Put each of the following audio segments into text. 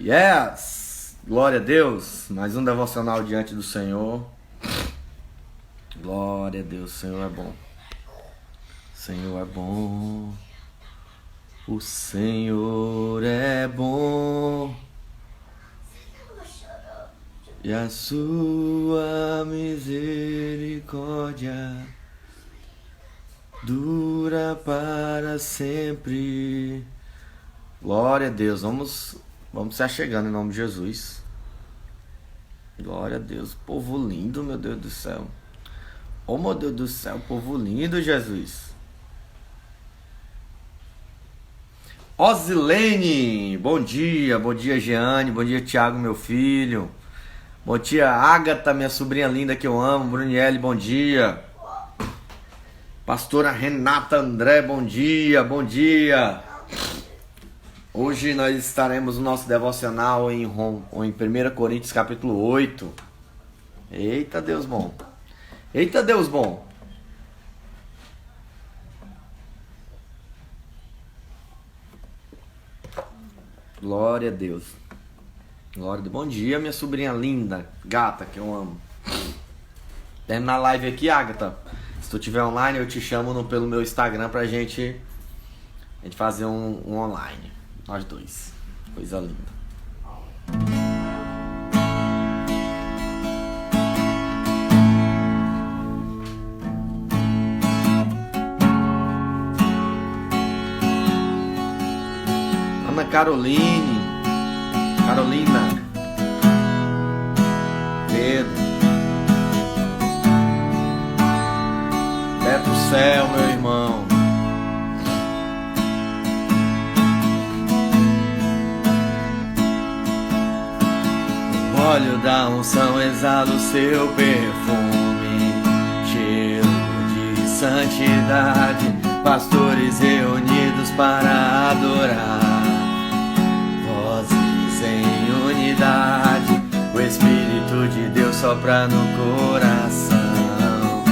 Yes! Glória a Deus! Mais um devocional diante do Senhor. Glória a Deus, o Senhor é bom. O Senhor é bom. O Senhor é bom. E a sua misericórdia dura para sempre. Glória a Deus. Vamos se achegando em nome de Jesus. Glória a Deus. Povo lindo, meu Deus do céu. Oh, meu Deus do céu, povo lindo, Jesus. Osilene, bom dia, Jeane, bom dia, Tiago, meu filho. Bom dia, Ágata, minha sobrinha linda que eu amo. Bruniele, bom dia. Pastora Renata André, bom dia, bom dia. Hoje nós estaremos no nosso devocional em 1 Coríntios capítulo 8. Eita Deus bom. Eita Deus bom. Glória a Deus. Glória a Deus. Bom dia, minha sobrinha linda, gata, que eu amo. Terminar a live aqui, Ágata. Se tu estiver online, eu te chamo pelo meu Instagram pra gente fazer um online. Nós dois. Coisa linda. Ana Carolina, Pedro, Beto Céu, meu irmão. O óleo da unção exala o seu perfume, cheiro de santidade, pastores reunidos para adorar. Em unidade, o Espírito de Deus sopra no coração,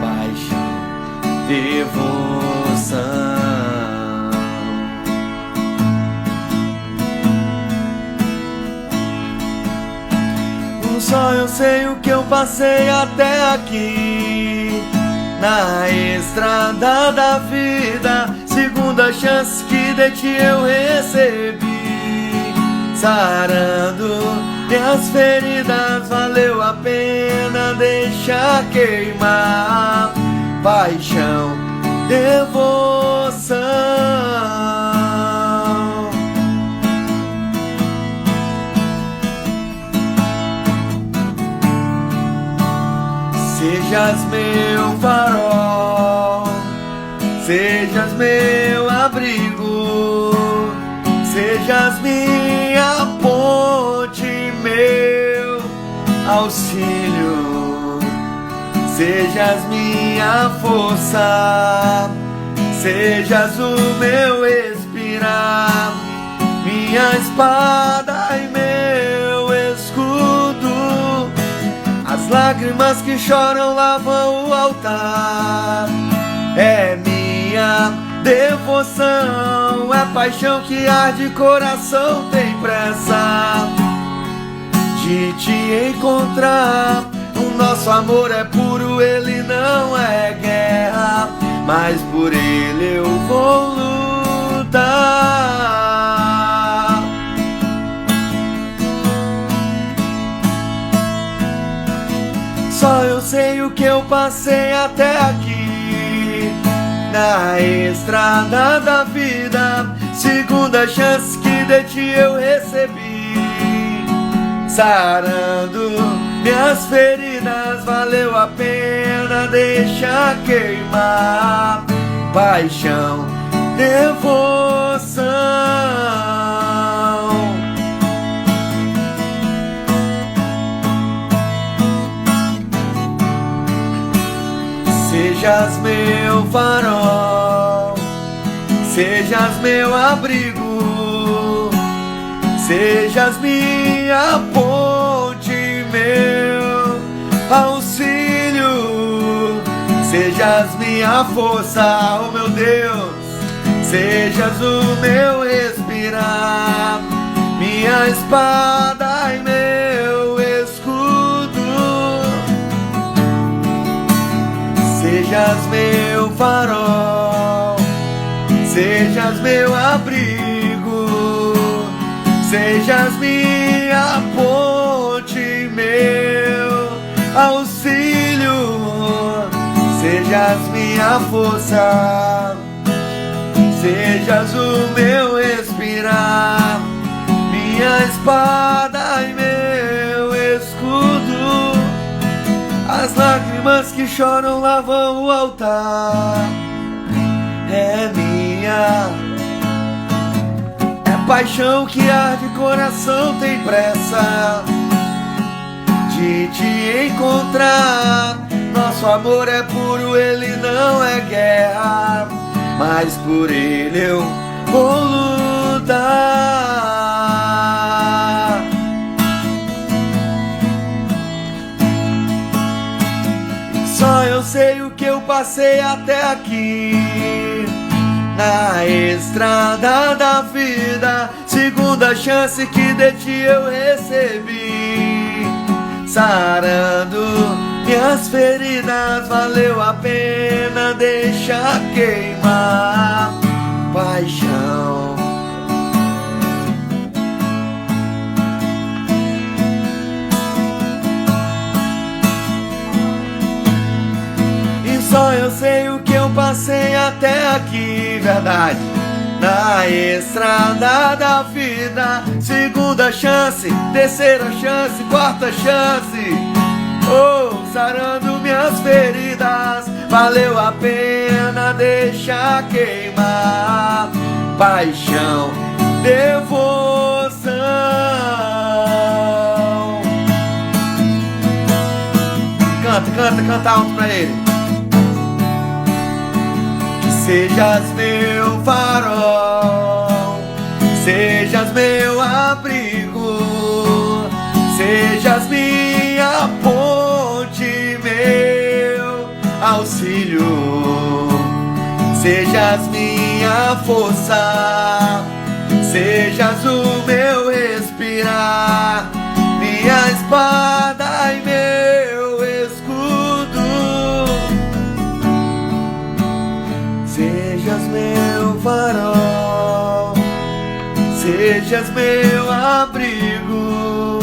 paixão, devoção. Só eu sei o que eu passei até aqui, na estrada da vida, segunda chance que de ti eu recebi. Sarando minhas feridas, valeu a pena deixar queimar. Paixão, devoção. Sejas meu farol, sejas meu abrigo, sejas minha ponte, meu auxílio, sejas minha força, sejas o meu respirar, minha espada e meu escudo. As lágrimas que choram lavam o altar. É minha devoção, é paixão que arde, coração tem pressa de te encontrar. O nosso amor é puro, ele não é guerra, mas por ele eu vou lutar. Só eu sei o que eu passei até aqui, na estrada da vida, segunda chance que de ti eu recebi. Sarando minhas feridas, valeu a pena deixar queimar. Paixão, devoção. Sejas meu farol, sejas meu abrigo, sejas minha ponte, meu auxílio, sejas minha força, oh meu Deus, sejas o meu respirar, minha minha espada e meu escudo. Sejas meu farol, sejas meu abrigo, sejas minha ponte, meu auxílio, sejas minha força, sejas o meu respirar, minha espada e meu escudo. As lágrimas que choram lavam o altar. É minha, é paixão que arde, coração tem pressa de te encontrar. Nosso amor é puro, ele não é guerra, mas por ele eu vou lutar. Só eu sei o que eu passei até aqui, na estrada da vida. Segunda chance que de ti eu recebi, sarando minhas feridas. Valeu a pena deixar queimar paixão. E só eu sei o que eu passei até aqui, verdade. Na estrada da vida, segunda chance, terceira chance, quarta chance, oh, sarando minhas feridas. Valeu a pena deixar queimar paixão, devoção. Canta, canta, canta alto pra ele. Sejas meu farol, sejas meu abrigo, sejas minha ponte, meu auxílio, sejas minha força, sejas o meu respirar, minha espada e meu escudo. Sejas meu farol, sejas meu abrigo,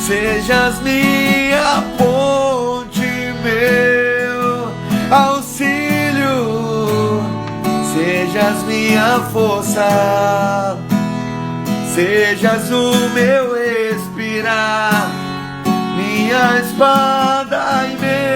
sejas minha ponte, meu auxílio, sejas minha força, sejas o meu respirar, minha espada e meu.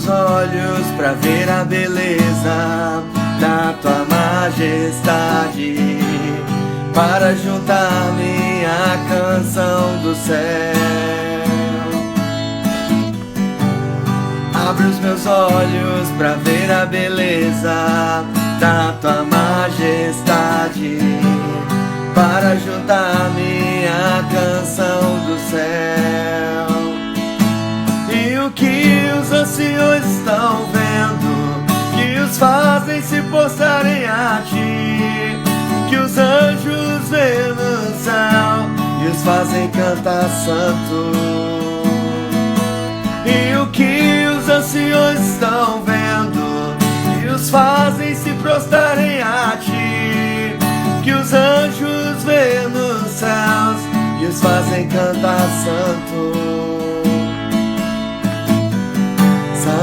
Olhos pra ver a beleza da tua majestade, para juntar minha canção do céu. Abre os meus olhos pra ver a beleza da tua majestade, para juntar minha canção do céu. E o que os anciões estão vendo, que os fazem se postrarem a ti, que os anjos veem no céu e os fazem cantar santo. E o que os anciões estão vendo, que os fazem se prostrarem a ti, que os anjos veem nos céus e os fazem cantar santo.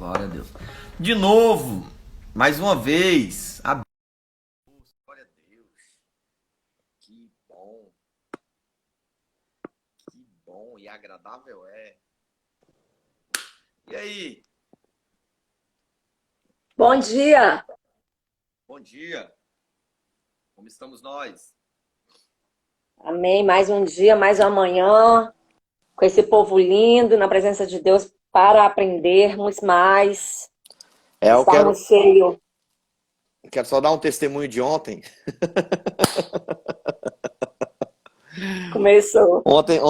Glória a Deus. De novo, mais uma vez. Glória a Deus. Que bom. Que bom e agradável é. E aí? Bom dia! Bom dia. Como estamos nós? Amém. Mais um dia, mais uma manhã, com esse povo lindo, na presença de Deus, para aprendermos mais, Eu estarmos cheios. quero só dar um testemunho de ontem. Começou. Ontem,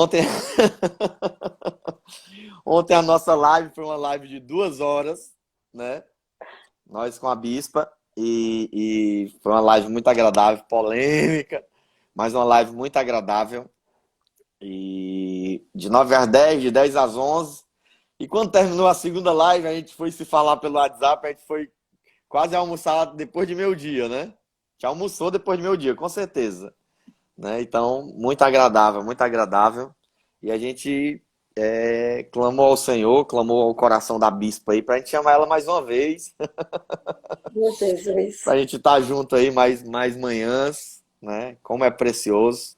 ontem a nossa live foi uma live de 2 horas, né? Nós com a Bispa. E foi uma live muito agradável, polêmica, mas uma live muito agradável. E de 9 às 10, de 10 às 11. E quando terminou a segunda live, a gente foi se falar pelo WhatsApp, a gente foi quase almoçar depois de meio-dia, né? Já almoçou depois de meio-dia, com certeza. Né? Então, muito agradável, muito agradável. E a gente clamou ao Senhor, clamou ao coração da Bispa aí, pra gente chamar ela mais uma vez, Meu Jesus. pra gente estar junto aí mais manhãs, né? Como é precioso.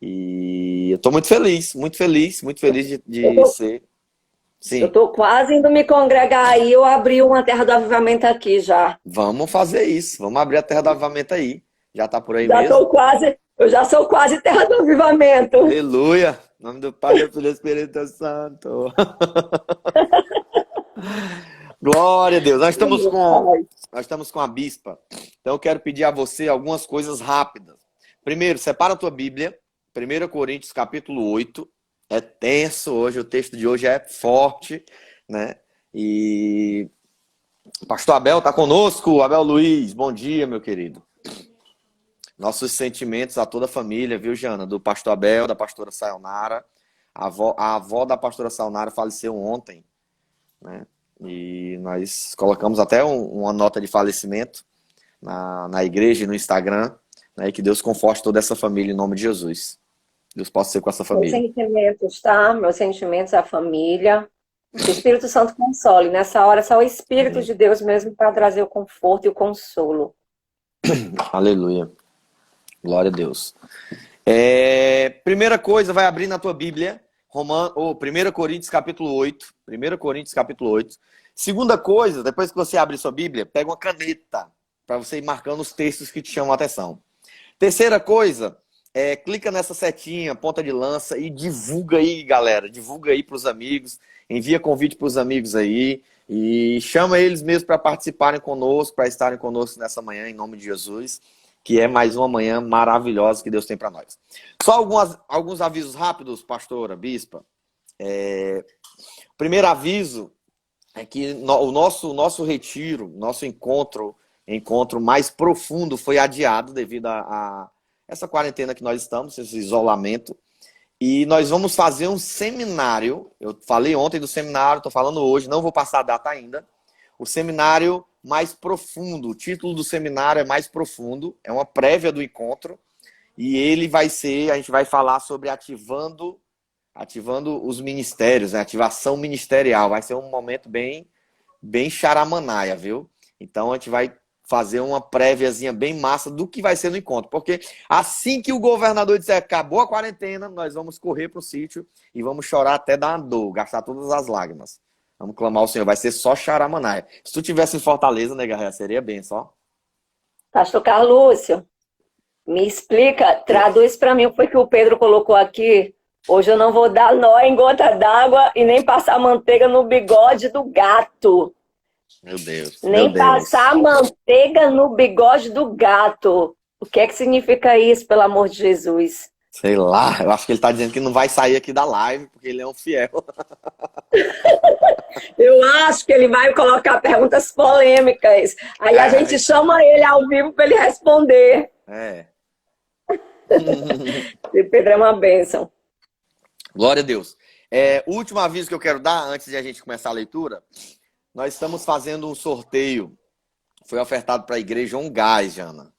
E eu tô muito feliz, muito feliz, muito feliz de ser. Eu Sim, estou quase indo me congregar aí. Eu abri uma terra do avivamento aqui já. vamos fazer isso. Vamos abrir a Terra do Avivamento aí. Já tá por aí Já mesmo? estou quase, eu já sou quase terra do avivamento. Aleluia! Em nome do Pai, do Filho e do Espírito Santo. Glória a Deus. Nós estamos com a Bispa. Então eu quero pedir a você algumas coisas rápidas. Primeiro, separa a tua Bíblia. 1 Coríntios capítulo 8. É tenso hoje, o texto de hoje é forte, né? E o pastor Abel está conosco. Abel Luiz, bom dia, meu querido. Nossos sentimentos a toda a família, viu, Jana? Do pastor Abel, da pastora Sayonara. A avó da pastora Sayonara faleceu ontem, né? E nós colocamos até uma nota de falecimento na igreja e no Instagram, né? E que Deus conforte toda essa família em nome de Jesus. Deus possa ser com essa Meus família. sentimentos, tá? Meus sentimentos à família. Que o Espírito Santo console. Nessa hora, só o Espírito de Deus mesmo para trazer o conforto e o consolo. Aleluia. Glória a Deus. Primeira coisa, vai abrir na tua Bíblia, 1 Coríntios capítulo 8. 1 Coríntios capítulo 8. Segunda coisa, depois que você abrir sua Bíblia, pega uma caneta para você ir marcando os textos que te chamam a atenção. Terceira coisa, clica nessa setinha, ponta de lança e divulga aí, galera. Divulga aí para os amigos, envia convite para os amigos aí e chama eles mesmo para participarem conosco, para estarem conosco nessa manhã, em nome de Jesus, que é mais uma manhã maravilhosa que Deus tem para nós. Só alguns avisos rápidos, pastora, bispa. Primeiro aviso é que o nosso retiro, nosso encontro mais profundo foi adiado devido a essa quarentena que nós estamos, esse isolamento. E nós vamos fazer um seminário. Eu falei ontem do seminário, estou falando hoje, não vou passar a data ainda. O seminário mais profundo. O título do seminário é Mais Profundo. É uma prévia do encontro. E ele vai ser, a gente vai falar sobre ativando os ministérios, né? Ativação ministerial. Vai ser um momento bem charamanaia, viu? Então a gente vai fazer uma préviazinha bem massa do que vai ser no encontro. Porque assim que o governador disser acabou a quarentena, nós vamos correr para o sítio e vamos chorar até dar uma dor, gastar todas as lágrimas. Vamos clamar ao Senhor. Vai ser só charamanaia. Se tu tivesse em Fortaleza, né, Garra, seria bem só. Pastor Carlúcio, me explica, traduz para mim o que o Pedro colocou aqui. Hoje eu não vou dar nó em gota d'água e nem passar manteiga no bigode do gato. Meu Deus. Nem passar manteiga no bigode do gato. O que é que significa isso, pelo amor de Jesus? Sei lá, eu acho que ele está dizendo que não vai sair aqui da live, porque ele é um fiel. Eu acho que ele vai colocar perguntas polêmicas. Aí a gente chama ele ao vivo para ele responder. E Pedro é uma bênção. Glória a Deus. O último aviso que eu quero dar, antes de a gente começar a leitura, nós estamos fazendo um sorteio. Foi ofertado para a igreja um gás, Jana.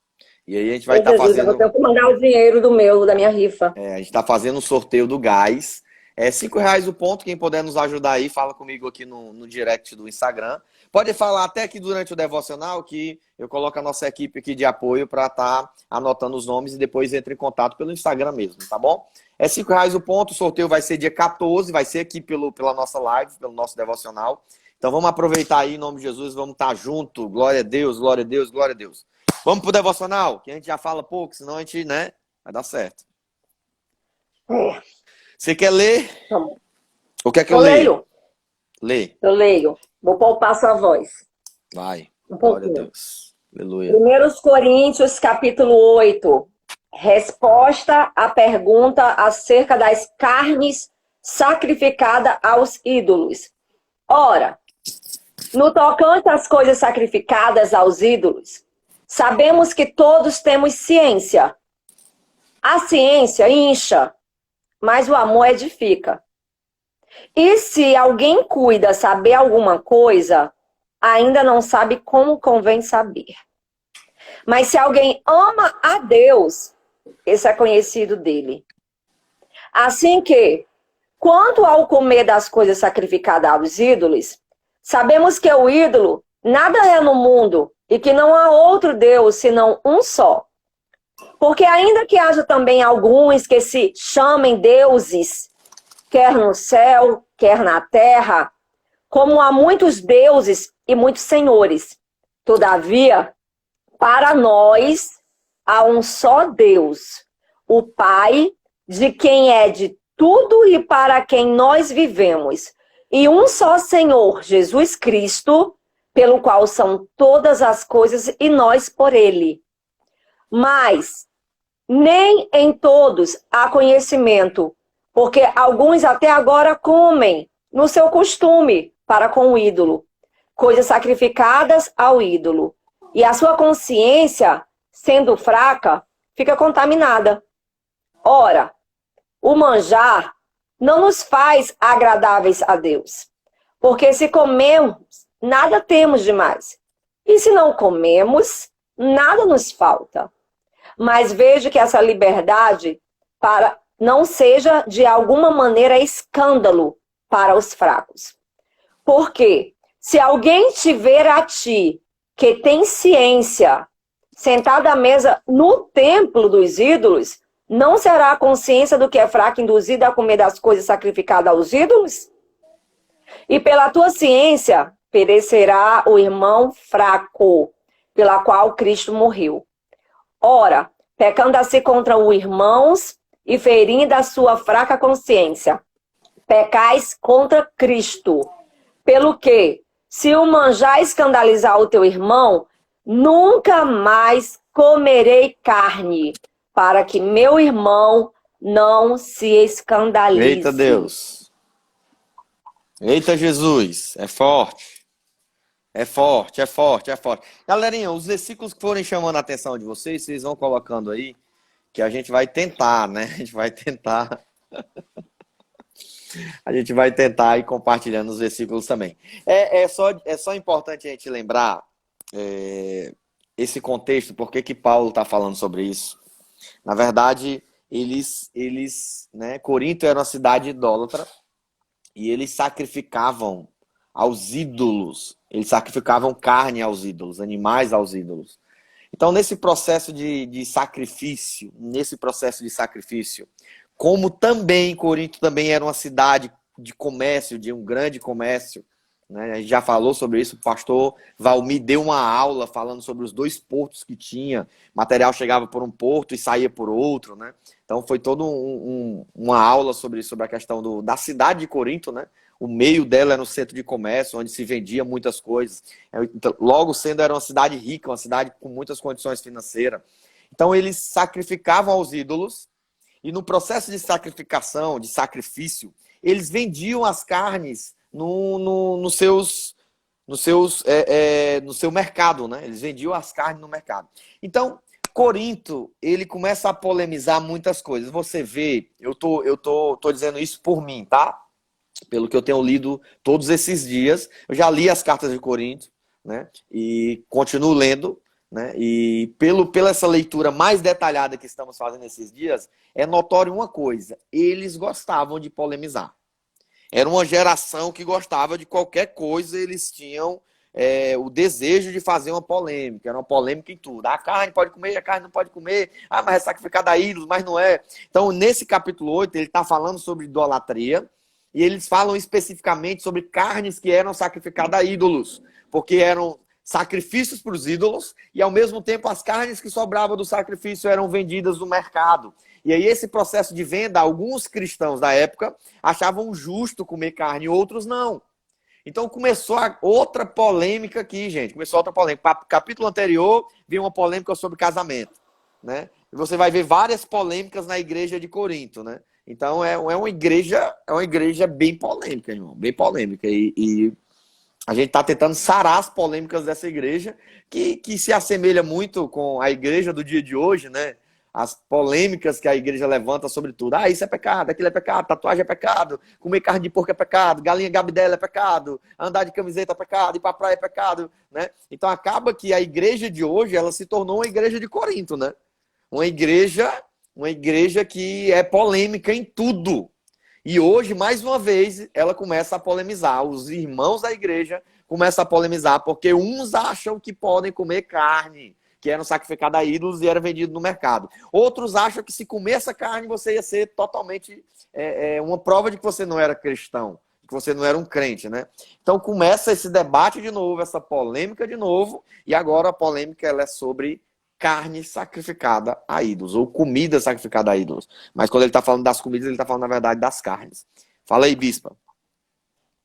E aí a gente vai estar fazendo... Eu vou ter que mandar o dinheiro da minha rifa. A gente está fazendo um sorteio do gás. É R$ 5 o ponto. Quem puder nos ajudar aí, fala comigo aqui no direct do Instagram. Pode falar até aqui durante o devocional que eu coloco a nossa equipe aqui de apoio para estar anotando os nomes e depois entre em contato pelo Instagram mesmo, tá bom? É R$ 5 o ponto. O sorteio vai ser dia 14, vai ser aqui pela nossa live, pelo nosso devocional. Então vamos aproveitar aí em nome de Jesus, vamos estar junto. Glória a Deus, glória a Deus, glória a Deus. Vamos pro devocional, que a gente já fala pouco, senão a gente, né, vai dar certo. Você quer ler? Tá. Ou quer que Eu eu leia? leio. Lê. Eu leio. Vou poupar sua voz. Vai. Um Glória a pouquinho. Deus. Aleluia. 1 Coríntios, capítulo 8. Resposta à pergunta acerca das carnes sacrificadas aos ídolos. Ora, no tocante às coisas sacrificadas aos ídolos, sabemos que todos temos ciência. A ciência incha, mas o amor edifica. E se alguém cuida saber alguma coisa, ainda não sabe como convém saber. Mas se alguém ama a Deus, esse é conhecido dele. Assim que, quanto ao comer das coisas sacrificadas aos ídolos, sabemos que o ídolo nada é no mundo e que não há outro Deus senão um só. Porque ainda que haja também alguns que se chamem deuses, quer no céu, quer na terra, como há muitos deuses e muitos senhores, todavia, para nós há um só Deus, o Pai, de quem é de tudo e para quem nós vivemos, e um só Senhor, Jesus Cristo, pelo qual são todas as coisas e nós por ele. Mas nem em todos há conhecimento, porque alguns até agora comem no seu costume para com o ídolo, coisas sacrificadas ao ídolo. E a sua consciência, sendo fraca, fica contaminada. Ora, o manjar não nos faz agradáveis a Deus, porque se comemos, nada temos demais. E se não comemos, nada nos falta. Mas vejo que essa liberdade não seja de alguma maneira escândalo para os fracos. Porque se alguém te ver a ti, que tem ciência, sentado à mesa no templo dos ídolos, não será a consciência do que é fraco induzida a comer das coisas sacrificadas aos ídolos? E pela tua ciência perecerá o irmão fraco, pela qual Cristo morreu. Ora, pecando assim contra os irmãos e ferindo a sua fraca consciência, pecais contra Cristo. Pelo que, se o manjar escandalizar o teu irmão, nunca mais comerei carne, para que meu irmão não se escandalize. Eita Deus. Eita Jesus. É forte. É forte, é forte, é forte. Galerinha, os versículos que forem chamando a atenção de vocês, vocês vão colocando aí, que a gente vai tentar, né? A gente vai tentar. A gente vai tentar ir compartilhando os versículos também. É só importante a gente lembrar esse contexto, por que Paulo está falando sobre isso. Na verdade, né, Corinto era uma cidade idólatra e eles sacrificavam aos ídolos. Eles sacrificavam carne aos ídolos, animais aos ídolos. Então, nesse processo de sacrifício, como também Corinto também era uma cidade de comércio, de um grande comércio, né? A gente já falou sobre isso, o pastor Valmir deu uma aula falando sobre os 2 portos que tinha, material chegava por um porto e saía por outro, né? Então foi toda uma aula sobre a questão da cidade de Corinto, né? O meio dela era um centro de comércio, onde se vendia muitas coisas. Então, logo sendo, era uma cidade rica, uma cidade com muitas condições financeiras. Então eles sacrificavam aos ídolos, e no processo de sacrificação, de sacrifício, eles vendiam as carnes no seu mercado, né? Eles vendiam as carnes no mercado. Então, Corinto, ele começa a polemizar muitas coisas. Você vê, eu tô dizendo isso por mim, tá? Pelo que eu tenho lido todos esses dias. Eu já li as cartas de Corinto, né? E continuo lendo. né? E pela essa leitura mais detalhada que estamos fazendo esses dias, é notório uma coisa: eles gostavam de polemizar. Era uma geração que gostava de qualquer coisa, eles tinham o desejo de fazer uma polêmica. Era uma polêmica em tudo. A carne pode comer, a carne não pode comer. Ah, mas é sacrificada a ídolos, mas não é. Então, nesse capítulo 8, ele está falando sobre idolatria, e eles falam especificamente sobre carnes que eram sacrificadas a ídolos, porque eram sacrifícios para os ídolos, e ao mesmo tempo as carnes que sobravam do sacrifício eram vendidas no mercado. E aí esse processo de venda, alguns cristãos da época achavam justo comer carne, outros não. Então começou outra polêmica aqui, gente. Começou outra polêmica. Capítulo anterior, veio uma polêmica sobre casamento, né? E você vai ver várias polêmicas na igreja de Corinto, né? Então é uma igreja bem polêmica, irmão. Bem polêmica. E a gente está tentando sarar as polêmicas dessa igreja, que se assemelha muito com a igreja do dia de hoje, né? As polêmicas que a igreja levanta sobre tudo. Ah, isso é pecado, aquilo é pecado, tatuagem é pecado, comer carne de porco é pecado, galinha gabidela é pecado, andar de camiseta é pecado, ir para a praia é pecado, né? Então acaba que a igreja de hoje, ela se tornou uma igreja de Corinto, né? Uma igreja que é polêmica em tudo. E hoje, mais uma vez, ela começa a polemizar. Os irmãos da igreja começam a polemizar, porque uns acham que podem comer carne, que eram sacrificadas a ídolos e era vendido no mercado. Outros acham que se comer essa carne, você ia ser totalmente uma prova de que você não era cristão, que você não era um crente, né? Então começa esse debate de novo, essa polêmica de novo, e agora a polêmica ela é sobre carne sacrificada a ídolos, ou comida sacrificada a ídolos. Mas quando ele está falando das comidas, ele está falando, na verdade, das carnes. Fala aí, bispa.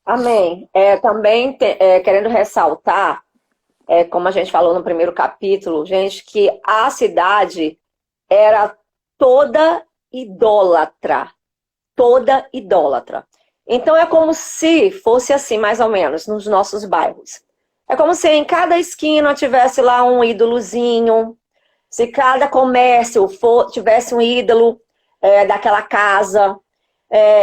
Amém. Também querendo ressaltar, como a gente falou no primeiro capítulo, gente, que a cidade era toda idólatra. Toda idólatra. Então é como se fosse assim, mais ou menos, nos nossos bairros. É como se em cada esquina tivesse lá um ídolozinho, se cada comércio tivesse um ídolo daquela casa.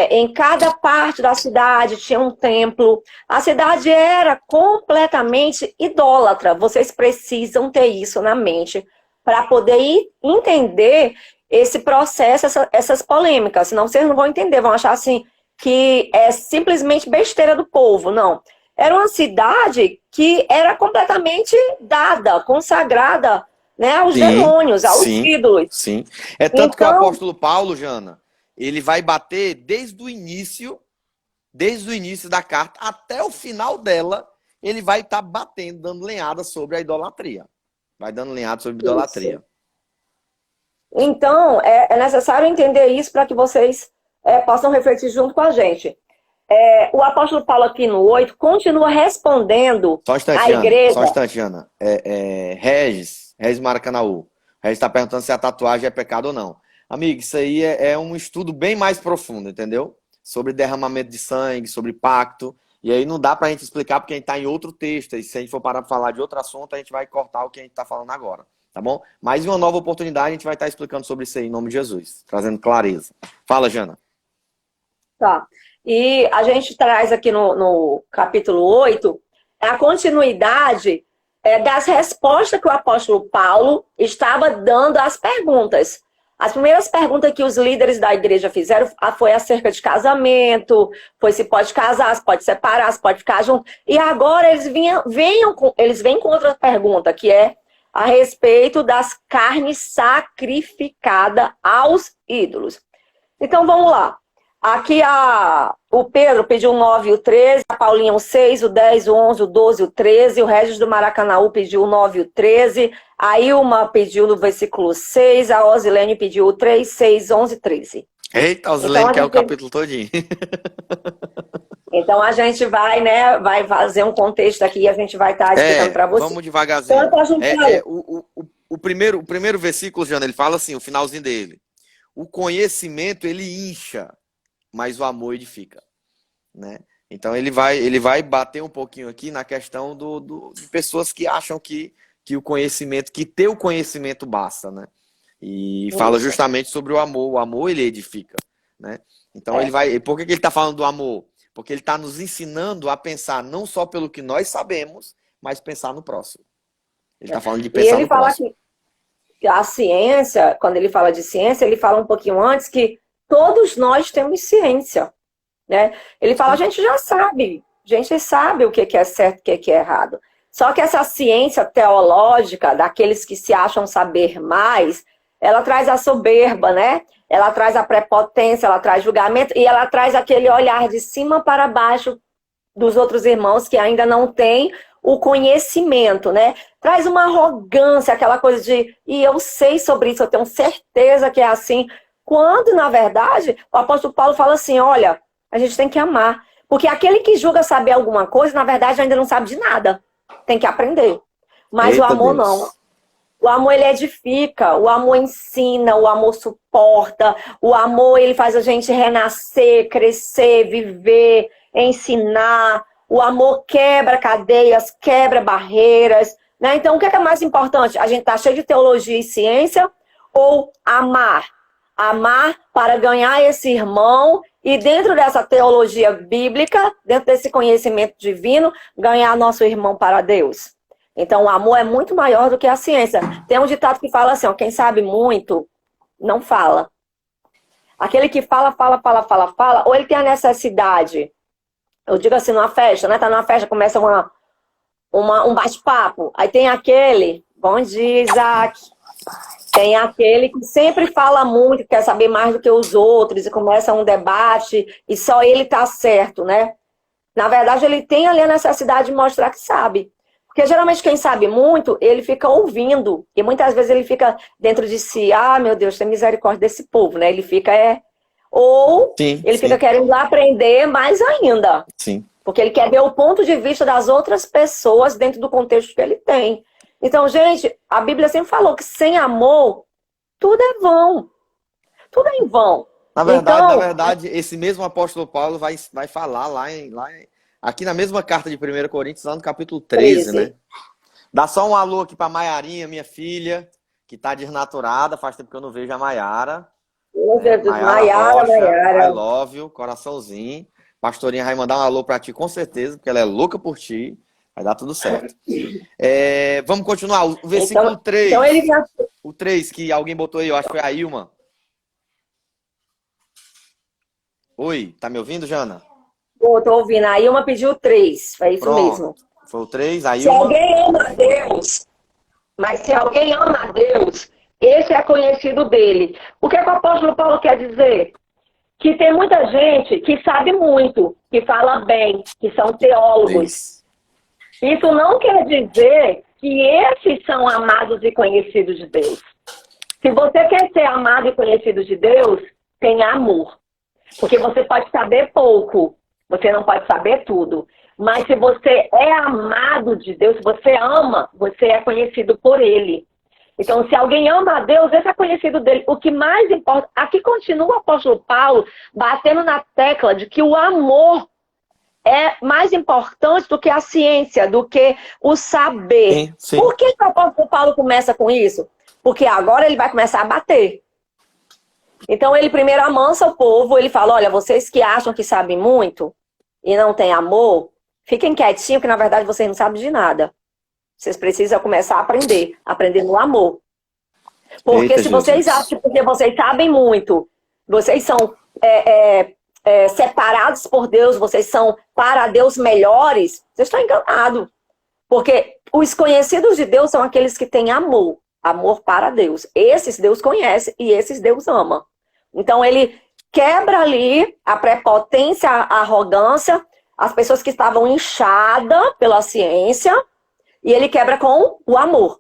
Em cada parte da cidade tinha um templo. A cidade era completamente idólatra. Vocês precisam ter isso na mente para poder entender esse processo, essas polêmicas. Senão vocês não vão entender, vão achar assim que é simplesmente besteira do povo. Não. Era uma cidade que era completamente dada, consagrada, né, aos demônios, aos ídolos. Sim. É tanto que o apóstolo Paulo, Jana, ele vai bater desde o início da carta até o final dela, ele vai estar batendo, dando lenhada sobre a idolatria. Vai dando lenhada sobre a idolatria. Então, é necessário entender isso para que vocês possam refletir junto com a gente. O apóstolo Paulo aqui no 8 continua respondendo à igreja. Só um instante, Ana. Regis Maracanaú. Regis está perguntando se a tatuagem é pecado ou não. Amigo, isso aí é um estudo bem mais profundo, entendeu? Sobre derramamento de sangue, sobre pacto. E aí não dá pra gente explicar porque a gente tá em outro texto. E se a gente for parar pra falar de outro assunto, a gente vai cortar o que a gente tá falando agora. Tá bom? Mais uma nova oportunidade, a gente vai estar explicando sobre isso aí, em nome de Jesus. Trazendo clareza. Fala, Jana. Tá. E a gente traz aqui no capítulo 8 a continuidade das respostas que o apóstolo Paulo estava dando às perguntas. As primeiras perguntas que os líderes da igreja fizeram foi acerca de casamento, foi se pode casar, se pode separar, se pode ficar junto. E agora eles vêm com outra pergunta, que é a respeito das carnes sacrificadas aos ídolos. Então vamos lá. Aqui o Pedro pediu o 9 e o 13, a Paulinha o 6, o 10, o 11, o 12 e o 13, o Regis do Maracanaú pediu o 9 e o 13, a Ilma pediu no versículo 6, a Osilene pediu o 3, 6, 11 e 13. Eita, a Osilene então, quer o capítulo todinho. Então a gente vai, né, vai fazer um contexto aqui e a gente vai estar explicando para vocês. Vamos devagarzinho. O primeiro versículo, Jana, ele fala assim, o finalzinho dele. O conhecimento, ele incha, mas o amor edifica, né? Então ele vai bater um pouquinho aqui na questão de pessoas que acham que o conhecimento, que ter o conhecimento basta, né? E fala justamente sobre o amor ele edifica, né? Então ele vai, por que ele está falando do amor? Porque ele está nos ensinando a pensar não só pelo que nós sabemos, mas pensar no próximo. Ele está falando de E pensar ele no fala próximo. que a ciência, quando ele fala de ciência, ele fala um pouquinho antes que todos nós temos ciência, né? Ele fala, a gente sabe o que é certo e o que é errado. Só que essa ciência teológica, daqueles que se acham saber mais, ela traz a soberba, né? Ela traz a prepotência, ela traz julgamento e ela traz aquele olhar de cima para baixo dos outros irmãos que ainda não têm o conhecimento, né? Traz uma arrogância, aquela coisa de, e eu sei sobre isso, eu tenho certeza que é assim. Quando, na verdade, o apóstolo Paulo fala assim, olha, a gente tem que amar. Porque aquele que julga saber alguma coisa, na verdade, ainda não sabe de nada. Tem que aprender. Mas o Eita amor não. Deus. O amor, ele edifica, o amor ensina, o amor suporta, o amor, ele faz a gente renascer, crescer, viver, ensinar. O amor quebra cadeias, quebra barreiras, né? Então, o que é mais importante? A gente tá cheio de teologia e ciência ou amar? Amar para ganhar esse irmão e dentro dessa teologia bíblica, dentro desse conhecimento divino, ganhar nosso irmão para Deus. Então, o amor é muito maior do que a ciência. Tem um ditado que fala assim, ó, quem sabe muito, não fala. Aquele que fala, ou ele tem a necessidade. Eu digo assim, numa festa, né? Tá numa festa, começa um bate-papo. Aí tem aquele, bom dia, Isaac. Tem aquele que sempre fala muito, quer saber mais do que os outros, e começa um debate, e só ele tá certo, né? Na verdade, ele tem ali a necessidade de mostrar que sabe. Porque geralmente quem sabe muito, ele fica ouvindo. E muitas vezes ele fica dentro de si, ah, meu Deus, tem misericórdia desse povo, né? Ele fica, Ou Sim, ele fica sim, querendo aprender mais ainda. sim. Porque ele quer ver o ponto de vista das outras pessoas dentro do contexto que ele tem. Então, gente, a Bíblia sempre falou que sem amor, tudo é vão. Tudo é em vão. Na Então, verdade, esse mesmo apóstolo Paulo vai falar aqui na mesma carta de 1 Coríntios, lá no capítulo 13, né? 13. Dá só um alô aqui pra Maiarinha, minha filha, que tá desnaturada, faz tempo que eu não vejo a Maiara. Meu Né? Jesus, Maiara Maiara, Rocha, I Maiara. love you, coraçãozinho. Pastorinha vai mandar um alô pra ti com certeza, porque ela é louca por ti. Vai dar tudo certo. Vamos continuar. O versículo Então 3. ele O 3 que alguém botou aí, eu acho que foi a Ilma. Oi, tá me ouvindo, Jana? Pô, tô ouvindo. A Ilma pediu 3. Foi isso Pronto. mesmo. Foi o 3, a Se Ilma. alguém ama a Deus, mas se alguém ama a Deus, esse é conhecido dele. O que é que o apóstolo Paulo quer dizer? Que tem muita gente que sabe muito, que fala bem, que são teólogos. Isso. Isso não quer dizer que esses são amados e conhecidos de Deus. Se você quer ser amado e conhecido de Deus, tenha amor. Porque você pode saber pouco, você não pode saber tudo. Mas se você é amado de Deus, se você ama, você é conhecido por Ele. Então, se alguém ama a Deus, esse é conhecido dele. O que mais importa... Aqui continua o apóstolo Paulo batendo na tecla de que o amor é mais importante do que a ciência, do que o saber. Sim, sim. Por que o apóstolo Paulo começa com isso? Porque agora ele vai começar a bater. Então, ele primeiro amansa o povo, ele fala, olha, vocês que acham que sabem muito e não têm amor, fiquem quietinhos que, na verdade, vocês não sabem de nada. Vocês precisam começar a aprender no amor. Porque Eita, se vocês Jesus. acham que porque vocês sabem muito, vocês são separados por Deus, vocês são para Deus melhores, vocês estão enganados. Porque os conhecidos de Deus são aqueles que têm amor. Amor para Deus. Esses Deus conhece e esses Deus ama. Então ele quebra ali a prepotência, a arrogância, as pessoas que estavam inchadas pela ciência, e ele quebra com o amor.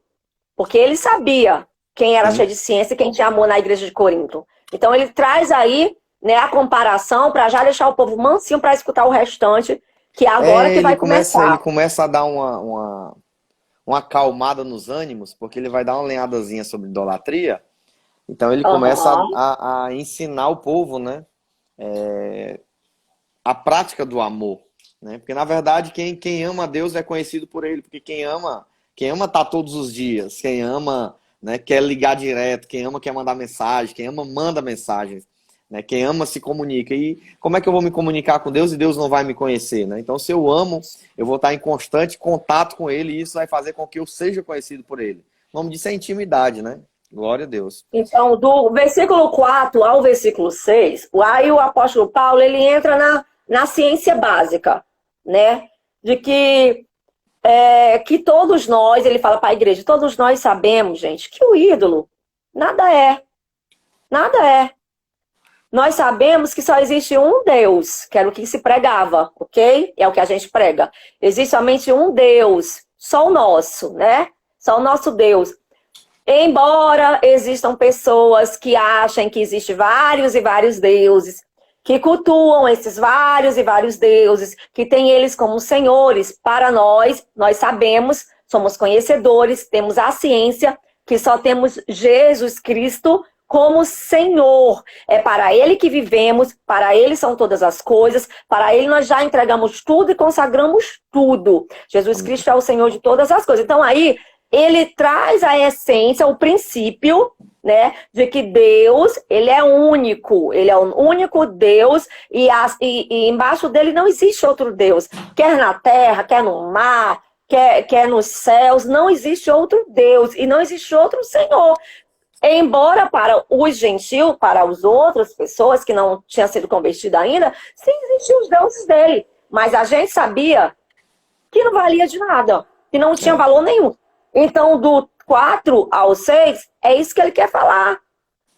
Porque ele sabia quem era cheio de ciência e quem tinha amor na igreja de Corinto. Então ele traz aí, né, a comparação para já deixar o povo mansinho para escutar o restante, que é agora que vai começar. Ele começa a dar uma acalmada nos ânimos, porque ele vai dar uma lenhadazinha sobre idolatria. Então ele começa a ensinar o povo, né, a prática do amor. Né? Porque na verdade quem ama a Deus é conhecido por ele, porque quem ama tá todos os dias, quem ama, né, quer ligar direto, quem ama quer mandar mensagem, quem ama manda mensagens. né? Quem ama se comunica. E como é que eu vou me comunicar com Deus e Deus não vai me conhecer, né? Então, se eu amo, eu vou estar em constante contato com Ele e isso vai fazer com que eu seja conhecido por Ele. O nome disso é intimidade, né? Glória a Deus. Então, do versículo 4 ao versículo 6, aí o apóstolo Paulo, ele entra na ciência básica, né? De que todos nós, ele fala para a igreja, todos nós sabemos, gente, que o ídolo nada é. Nada é. Nós sabemos que só existe um Deus, que era o que se pregava, ok? É o que a gente prega. Existe somente um Deus, só o nosso, né? Só o nosso Deus. Embora existam pessoas que achem que existem vários e vários deuses, que cultuam esses vários e vários deuses, que têm eles como senhores, para nós sabemos, somos conhecedores, temos a ciência, que só temos Jesus Cristo como Senhor. É para Ele que vivemos, para Ele são todas as coisas, para Ele nós já entregamos tudo e consagramos tudo. Jesus Cristo é o Senhor de todas as coisas. Então aí, ele traz a essência, o princípio, né, de que Deus, ele é único, ele é o único Deus e embaixo dele não existe outro Deus, quer na terra, quer no mar, quer nos céus, não existe outro Deus e não existe outro Senhor. Embora para os gentios, para as outras pessoas que não tinham sido convertidas ainda, sim, existiam os deuses dele, mas a gente sabia que não valia de nada, que não tinha valor nenhum. Então, do 4 ao 6, é isso que ele quer falar.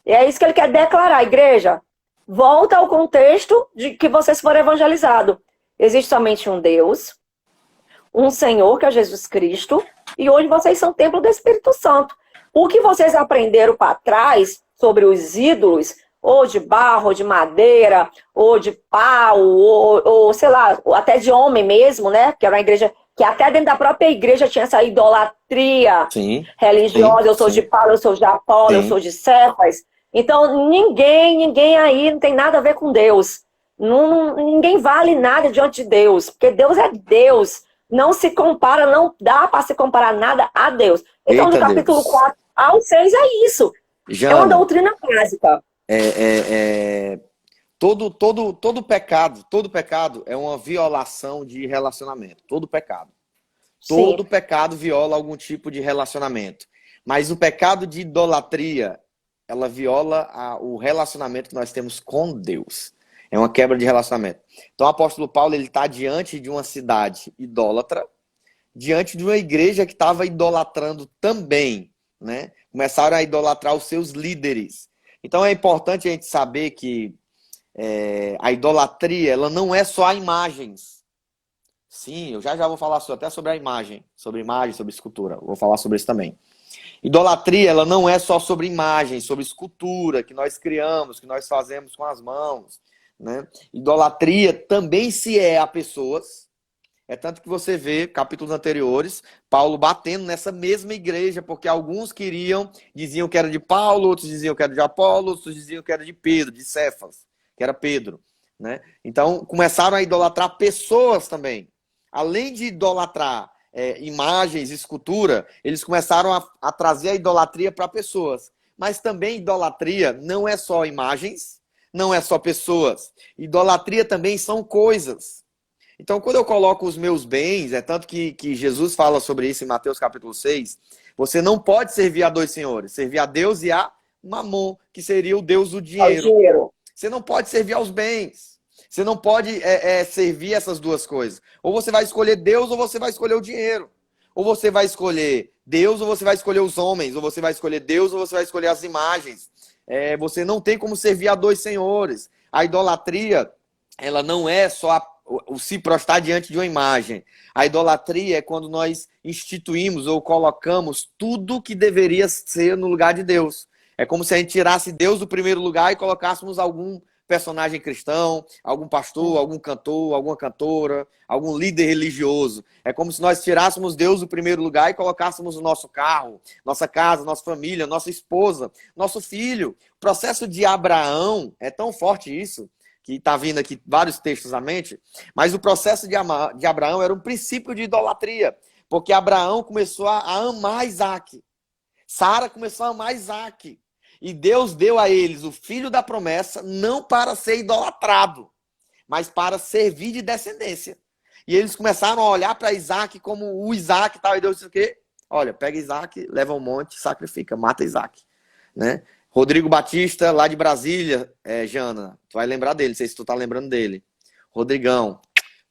É isso que ele quer declarar. Igreja, volta ao contexto de que vocês foram evangelizados. Existe somente um Deus, um Senhor, que é Jesus Cristo, e hoje vocês são templo do Espírito Santo. O que vocês aprenderam para trás sobre os ídolos, ou de barro, ou de madeira, ou de pau, ou sei lá, até de homem mesmo, né? Que era uma igreja que até dentro da própria igreja tinha essa idolatria religiosa. Eu sou de Paulo, eu sou de Apolo, eu sou de Cefas. Então, ninguém aí não tem nada a ver com Deus. Ninguém vale nada diante de Deus, porque Deus é Deus. Não se compara, não dá para se comparar nada a Deus. Então, Eita, do capítulo Deus. 4 ao 6 é isso. Jana, é uma doutrina básica. Todo pecado é uma violação de relacionamento. Todo pecado. Todo pecado viola algum tipo de relacionamento. Mas o pecado de idolatria, ela viola o relacionamento que nós temos com Deus. É uma quebra de relacionamento. Então o apóstolo Paulo está diante de uma cidade idólatra, diante de uma igreja que estava idolatrando também, né? Começaram a idolatrar os seus líderes. Então é importante a gente saber que a idolatria, ela não é só a imagens. Sim, eu já vou falar até sobre a imagem, sobre escultura. Vou falar sobre isso também. Idolatria, ela não é só sobre imagem, sobre escultura que nós criamos, que nós fazemos com as mãos, né? Idolatria também se é a pessoas. É tanto que você vê, capítulos anteriores, Paulo batendo nessa mesma igreja, porque alguns diziam que era de Paulo, outros diziam que era de Apolo, outros diziam que era de Pedro, de Cefas, que era Pedro, né? Então, começaram a idolatrar pessoas também. Além de idolatrar imagens, escultura, eles começaram a trazer a idolatria para pessoas. Mas também idolatria não é só imagens, não é só pessoas. Idolatria também são coisas. Então, quando eu coloco os meus bens, é tanto que Jesus fala sobre isso em Mateus capítulo 6, você não pode servir a dois senhores, servir a Deus e a Mamon, que seria o Deus do dinheiro. Você não pode servir aos bens. Você não pode servir essas duas coisas. Ou você vai escolher Deus ou você vai escolher o dinheiro. Ou você vai escolher Deus ou você vai escolher os homens. Ou você vai escolher Deus ou você vai escolher as imagens. Você não tem como servir a dois senhores. A idolatria, ela não é só o se prostrar diante de uma imagem. A idolatria é quando nós instituímos ou colocamos tudo que deveria ser no lugar de Deus. É como se a gente tirasse Deus do primeiro lugar e colocássemos algum personagem cristão, algum pastor, algum cantor, alguma cantora, algum líder religioso. É como se nós tirássemos Deus do primeiro lugar e colocássemos o nosso carro, nossa casa, nossa família, nossa esposa, nosso filho. O processo de Abraão, é tão forte isso, que está vindo aqui vários textos à mente, mas o processo de Abraão era um princípio de idolatria, porque Abraão começou a amar Isaac. Sara começou a amar Isaac. E Deus deu a eles o filho da promessa, não para ser idolatrado, mas para servir de descendência. E eles começaram a olhar para Isaac como o Isaac e tal. E Deus disse o quê? Olha, pega Isaac, leva ao monte, sacrifica, mata Isaac. Né? Rodrigo Batista, lá de Brasília, Jana, tu vai lembrar dele, não sei se tu tá lembrando dele. Rodrigão,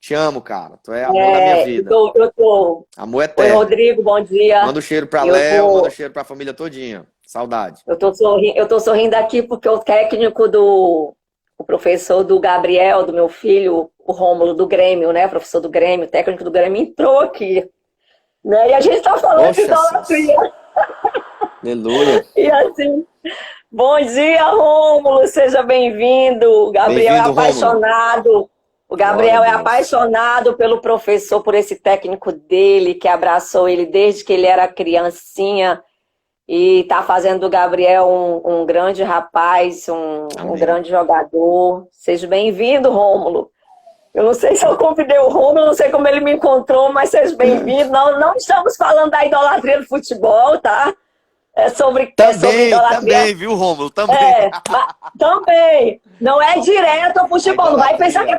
te amo, cara. Tu é amor da minha vida. Eu tô. Amor Oi, eterno. Rodrigo, bom dia. Manda um cheiro pra Léo, manda um cheiro pra família todinha. Saudade. Eu tô sorrindo aqui porque o técnico o professor do Gabriel, do meu filho, o Rômulo do Grêmio, né? Professor do Grêmio, técnico do Grêmio, entrou aqui. Né? E a gente tá falando de idolatria. Aleluia. E assim, bom dia, Rômulo, seja bem-vindo. O Gabriel é apaixonado. Rômulo. O Gabriel é apaixonado pelo professor, por esse técnico dele, que abraçou ele desde que ele era criancinha. E está fazendo do Gabriel um grande rapaz, um grande jogador. Seja bem-vindo, Rômulo. Eu não sei se eu convidei o Rômulo, não sei como ele me encontrou, mas seja bem-vindo. Não estamos falando da idolatria do futebol, tá? É sobre idolatria. Também, viu, Rômulo? Também. Também. Não é direto ao futebol. Não vai pensar que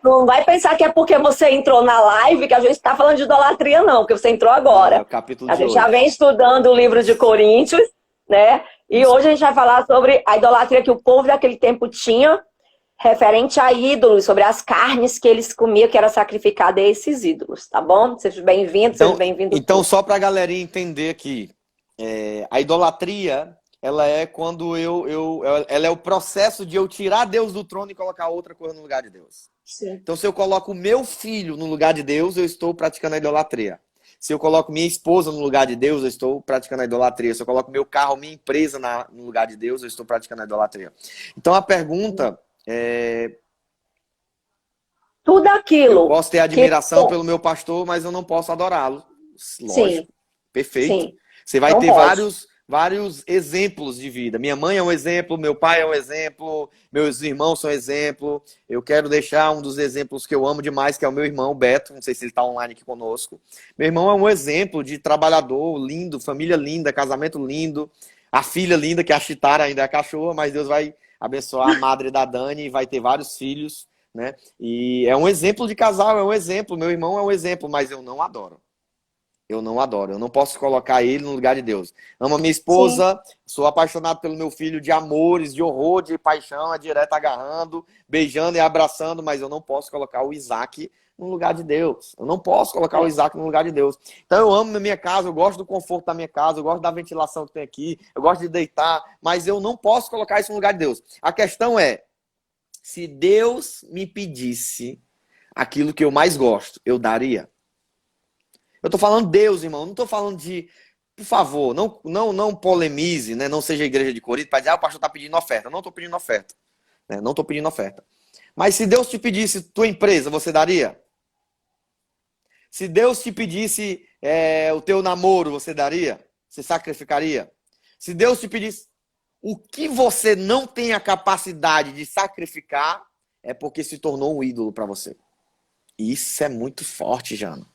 não vai pensar que é porque você entrou na live que a gente está falando de idolatria, não, porque você entrou agora. A gente já vem estudando o livro de Coríntios, né? E hoje a gente vai falar sobre a idolatria que o povo daquele tempo tinha, referente a ídolos, sobre as carnes que eles comiam, que era sacrificada a esses ídolos, tá bom? Seja bem-vindo, seja bem-vindo. Então, só para a galerinha entender aqui, a idolatria, ela é quando ela é o processo de eu tirar Deus do trono e colocar outra coisa no lugar de Deus. Sim. Então, se eu coloco o meu filho no lugar de Deus, eu estou praticando a idolatria. Se eu coloco minha esposa no lugar de Deus, eu estou praticando a idolatria. Se eu coloco meu carro, minha empresa no lugar de Deus, eu estou praticando a idolatria. Então, a pergunta é... Tudo aquilo. Eu posso ter admiração pelo meu pastor, mas eu não posso adorá-lo. Lógico. Sim. Perfeito. Sim. Você vai ter vários exemplos de vida. Minha mãe é um exemplo, meu pai é um exemplo, meus irmãos são um exemplo. Eu quero deixar um dos exemplos que eu amo demais, que é o meu irmão, Beto. Não sei se ele está online aqui conosco. Meu irmão é um exemplo de trabalhador lindo, família linda, casamento lindo. A filha linda, que é a Chitara, ainda é a cachorra, mas Deus vai abençoar a madre da Dani e vai ter vários filhos, né? E é um exemplo de casal, é um exemplo. Meu irmão é um exemplo, mas eu não adoro. Eu não adoro, eu não posso colocar ele no lugar de Deus. Amo a minha esposa, sim, sou apaixonado pelo meu filho de amores, de horror, de paixão, é direto agarrando, beijando e abraçando, mas eu não posso colocar o Isaac no lugar de Deus. Eu não posso colocar o Isaac no lugar de Deus. Então eu amo a minha casa, eu gosto do conforto da minha casa, eu gosto da ventilação que tem aqui, eu gosto de deitar, mas eu não posso colocar isso no lugar de Deus. A questão é, se Deus me pedisse aquilo que eu mais gosto, eu daria? Eu tô falando Deus, irmão. Não tô falando de... Por favor, não polemize, né? Não seja a igreja de Corinto para dizer, o pastor tá pedindo oferta. Não tô pedindo oferta. Né? Não tô pedindo oferta. Mas se Deus te pedisse tua empresa, você daria? Se Deus te pedisse o teu namoro, você daria? Você sacrificaria? Se Deus te pedisse... O que você não tem a capacidade de sacrificar é porque se tornou um ídolo para você. E isso é muito forte, Jana.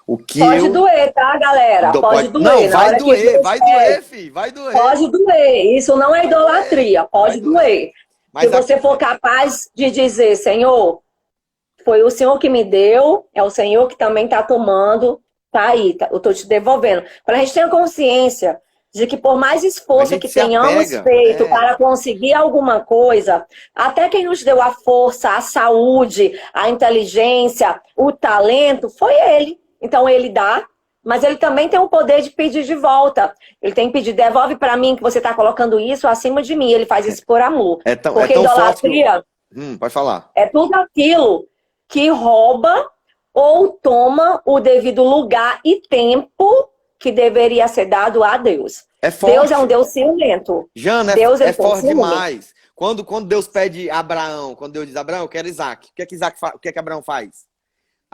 Pode doer, tá, galera? Pode doer. Não, vai doer, filho. Vai doer. Pode doer. Isso não é idolatria. Pode doer. Se você for capaz de dizer, Senhor, foi o Senhor que me deu, é o Senhor que também está tomando, tá aí, eu estou te devolvendo. Para a gente ter consciência de que por mais esforço que tenhamos feito para conseguir alguma coisa, até quem nos deu a força, a saúde, a inteligência, o talento, foi Ele. Então ele dá, mas ele também tem o poder de pedir de volta. Ele tem que pedir, devolve para mim que você está colocando isso acima de mim. Ele faz isso por amor. Porque idolatria pode falar. É tudo aquilo que rouba ou toma o devido lugar e tempo que deveria ser dado a Deus. Deus é um Deus ciumento. Jana, Deus é forte demais. Quando Deus pede a Abraão, quando Deus diz, Abraão, eu quero Isaac. O que é que Abraão faz?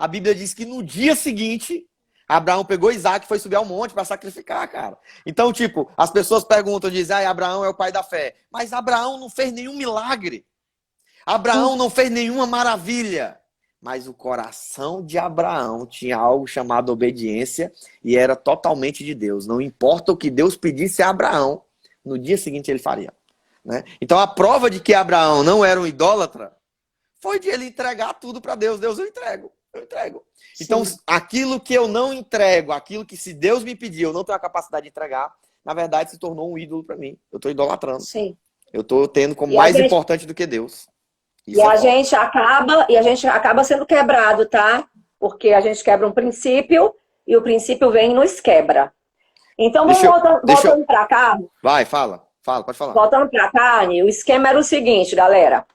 A Bíblia diz que no dia seguinte, Abraão pegou Isaac e foi subir ao monte para sacrificar, cara. Então, tipo, as pessoas perguntam, dizem, Abraão é o pai da fé. Mas Abraão não fez nenhum milagre. Abraão não fez nenhuma maravilha. Mas o coração de Abraão tinha algo chamado obediência e era totalmente de Deus. Não importa o que Deus pedisse a Abraão, no dia seguinte ele faria. Né? Então a prova de que Abraão não era um idólatra foi de ele entregar tudo para Deus. Deus, eu entrego. Então, aquilo que eu não entrego, aquilo que se Deus me pedir, eu não tenho a capacidade de entregar, na verdade se tornou um ídolo para mim. Eu estou idolatrando. Sim. Eu estou tendo como mais importante do que Deus. Isso a gente acaba sendo quebrado, tá? Porque a gente quebra um princípio e o princípio vem e nos quebra. Então, voltando para cá. Vai, fala, pode falar. Voltando para a carne, o esquema era o seguinte, galera.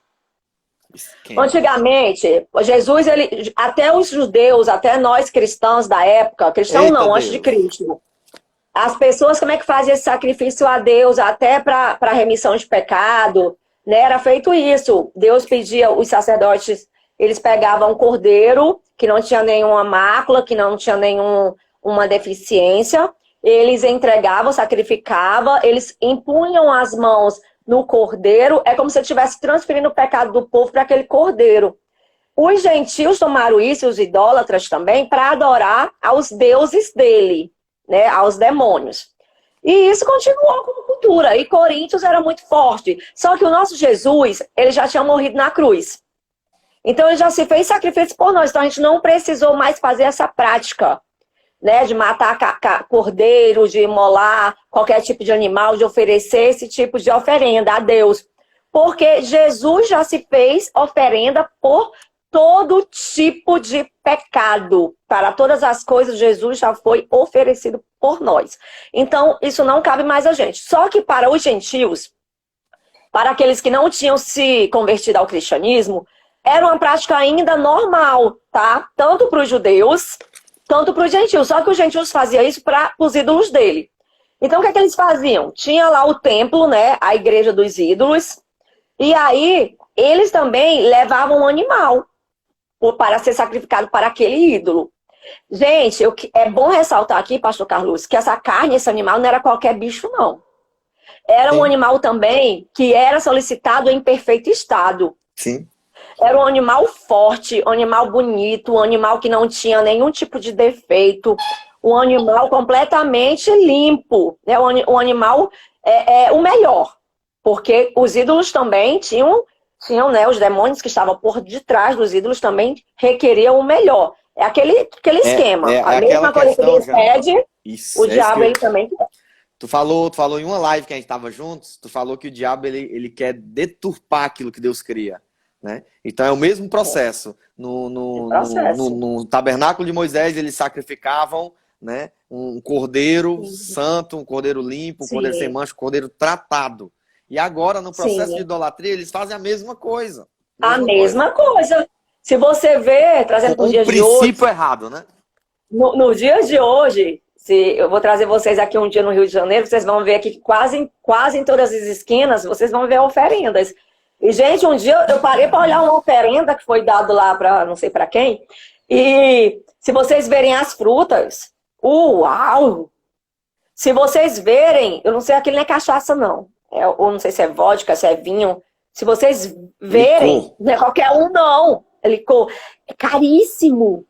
Antigamente, Jesus, até os judeus, até nós cristãos da época, antes de Cristo, as pessoas, como é que faziam esse sacrifício a Deus, até para remissão de pecado, né? Era feito isso. Deus pedia, os sacerdotes, eles pegavam um cordeiro, que não tinha nenhuma mácula, que não tinha nenhuma deficiência, eles entregavam, sacrificavam, eles impunham as mãos no cordeiro, é como se ele estivesse transferindo o pecado do povo para aquele cordeiro. Os gentios tomaram isso, os idólatras também, para adorar aos deuses dele, né, aos demônios. E isso continuou como cultura, e Coríntios era muito forte. Só que o nosso Jesus, ele já tinha morrido na cruz. Então ele já se fez sacrifício por nós, então a gente não precisou mais fazer essa prática, né, de matar cordeiro, de imolar qualquer tipo de animal, de oferecer esse tipo de oferenda a Deus. Porque Jesus já se fez oferenda por todo tipo de pecado. Para todas as coisas, Jesus já foi oferecido por nós. Então, isso não cabe mais a gente. Só que para os gentios, para aqueles que não tinham se convertido ao cristianismo, era uma prática ainda normal, tá? Tanto para os judeus, tanto para os gentios. Só que os gentios faziam isso para os ídolos dele. Então, o que é que eles faziam? Tinha lá o templo, né? A igreja dos ídolos. E aí, eles também levavam um animal para ser sacrificado para aquele ídolo. Gente, é bom ressaltar aqui, pastor Carlos, que essa carne, esse animal, não era qualquer bicho, não. Era um animal também que era solicitado em perfeito estado. Sim. Era um animal forte, um animal bonito, um animal que não tinha nenhum tipo de defeito, um animal completamente limpo, né? Um animal o melhor, porque os ídolos também tinham, né, os demônios que estavam por detrás dos ídolos também requeriam o melhor. É aquele esquema. A mesma coisa que Deus pede, o diabo ele também quer. Tu falou em uma live que a gente estava juntos, tu falou que o diabo ele quer deturpar aquilo que Deus cria. Né? Então é o mesmo processo. No tabernáculo de Moisés, eles sacrificavam, né, um cordeiro santo, um cordeiro limpo, um cordeiro sem mancha, um cordeiro tratado. E agora, no processo de idolatria, eles fazem a mesma coisa. A mesma coisa. Se você vê, trazendo para os dias de hoje... Um princípio errado, né? Nos dias de hoje, eu vou trazer vocês aqui um dia no Rio de Janeiro, vocês vão ver aqui que quase em todas as esquinas, vocês vão ver oferendas. E, gente, um dia eu parei para olhar uma oferenda que foi dado lá para não sei para quem. E se vocês verem as frutas, uau! Se vocês verem, eu não sei, aquele não é cachaça, não. Ou não sei se é vodka, se é vinho. Se vocês verem, licor. Não é qualquer um, não. É licor. É caríssimo.